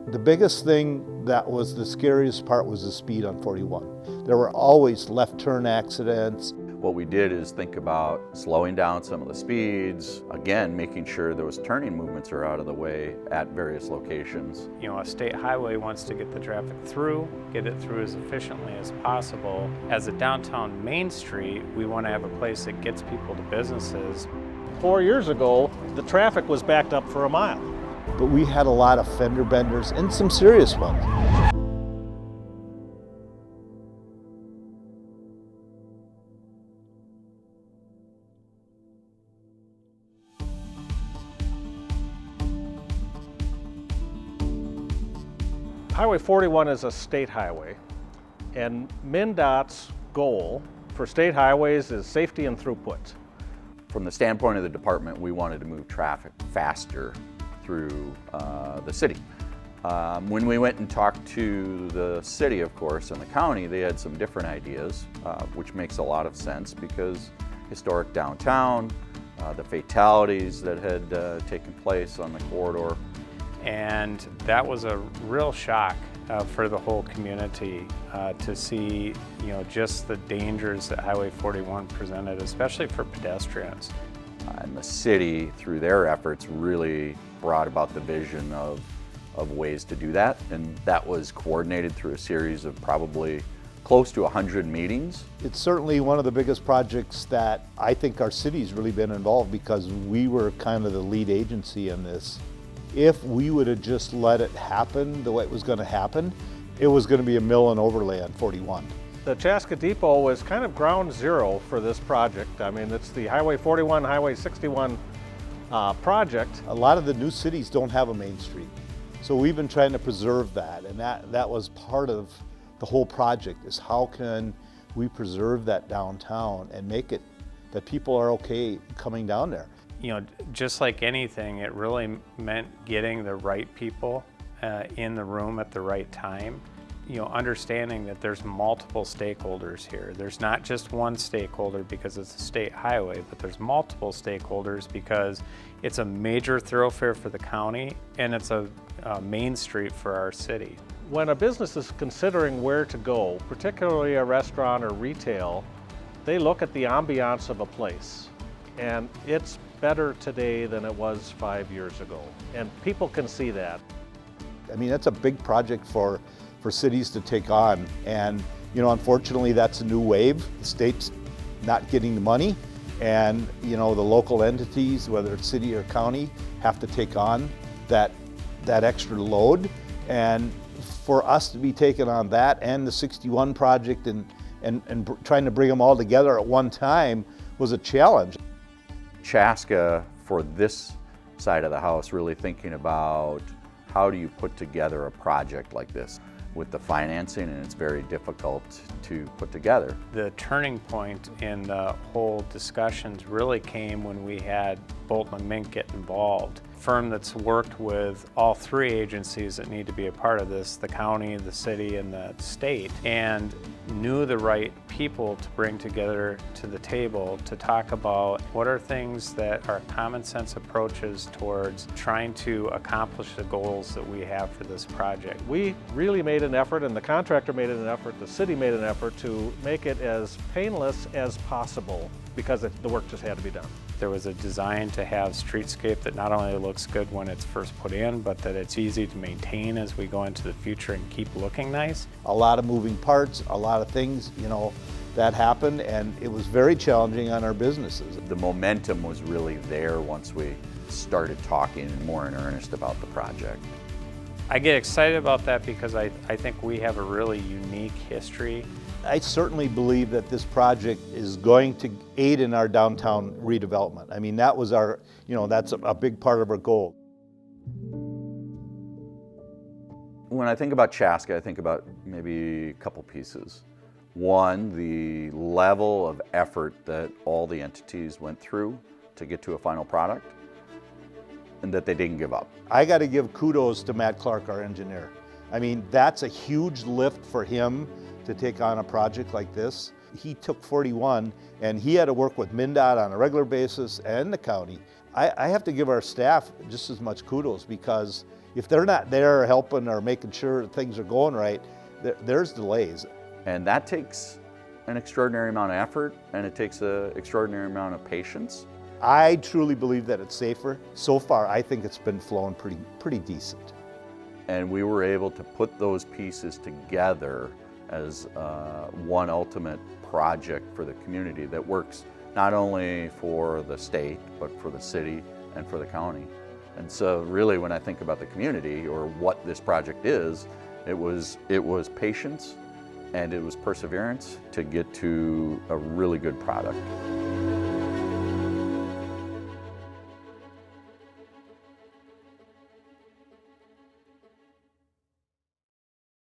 The biggest thing that was the scariest part was the speed on 41. There were always left turn accidents. What we did is think about slowing down some of the speeds, again, making sure those turning movements are out of the way at various locations. You know, a state highway wants to get the traffic through, get it through as efficiently as possible. As a downtown Main Street, we want to have a place that gets people to businesses. 4 years ago, the traffic was backed up for a mile. But we had a lot of fender benders and some serious ones. Highway 41 is a state highway, and MnDOT's goal for state highways is safety and throughput. From the standpoint of the department, we wanted to move traffic faster through the city. When we went and talked to the city, of course, and the county, they had some different ideas, which makes a lot of sense because historic downtown, the fatalities that had taken place on the corridor. And that was a real shock for the whole community to see, you know, just the dangers that Highway 41 presented, especially for pedestrians. And the city, through their efforts, really brought about the vision of ways to do that. And that was coordinated through a series of probably close to 100 meetings. It's certainly one of the biggest projects that I think our city's really been involved because we were kind of the lead agency in this. If we would have just let it happen the way it was going to happen, it was going to be a mill and overlay on 41. The Chaska Depot was kind of ground zero for this project. I mean, it's the Highway 41, Highway 61 project. A lot of the new cities don't have a main street. So we've been trying to preserve that, and that was part of the whole project, is how can we preserve that downtown and make it that people are okay coming down there. You know, just like anything, it really meant getting the right people in the room at the right time. You know, understanding that there's multiple stakeholders here. There's not just one stakeholder because it's a state highway, but there's multiple stakeholders because it's a major thoroughfare for the county and it's a main street for our city. When a business is considering where to go, particularly a restaurant or retail, they look at the ambiance of a place. And it's better today than it was 5 years ago. And people can see that. I mean, that's a big project for cities to take on. And, you know, unfortunately, that's a new wave. The state's not getting the money. And, you know, the local entities, whether it's city or county, have to take on that extra load. And for us to be taking on that and the 61 project and trying to bring them all together at one time was a challenge. Chaska, for this side of the house, really thinking about how do you put together a project like this with the financing, and it's very difficult to put together. The turning point in the whole discussions really came when we had Bolton and Mink get involved. A firm that's worked with all three agencies that need to be a part of this, the county, the city, and the state, and knew the right people to bring together to the table to talk about what are things that are common sense approaches towards trying to accomplish the goals that we have for this project. We really made an effort, and the contractor made an effort, the city made an effort to make it as painless as possible because the work just had to be done. There was a design to have streetscape that not only looks good when it's first put in, but that it's easy to maintain as we go into the future and keep looking nice. A lot of moving parts, a lot of things, you know, that happened, and it was very challenging on our businesses. The momentum was really there once we started talking more in earnest about the project. I get excited about that because I think we have a really unique history. I certainly believe that this project is going to aid in our downtown redevelopment. I mean, that was our, you know, that's a big part of our goal. When I think about Chaska, I think about maybe a couple pieces. One, the level of effort that all the entities went through to get to a final product, and that they didn't give up. I got to give kudos to Matt Clark, our engineer. I mean, that's a huge lift for him to take on a project like this. He took 41 and he had to work with MnDOT on a regular basis and the county. I have to give our staff just as much kudos, because if they're not there helping or making sure things are going right, there's delays. And that takes an extraordinary amount of effort, and it takes an extraordinary amount of patience. I truly believe that it's safer. So far, I think it's been flowing pretty decent. And we were able to put those pieces together as one ultimate project for the community that works not only for the state, but for the city and for the county. And so really, when I think about the community or what this project is, it was patience and it was perseverance to get to a really good product.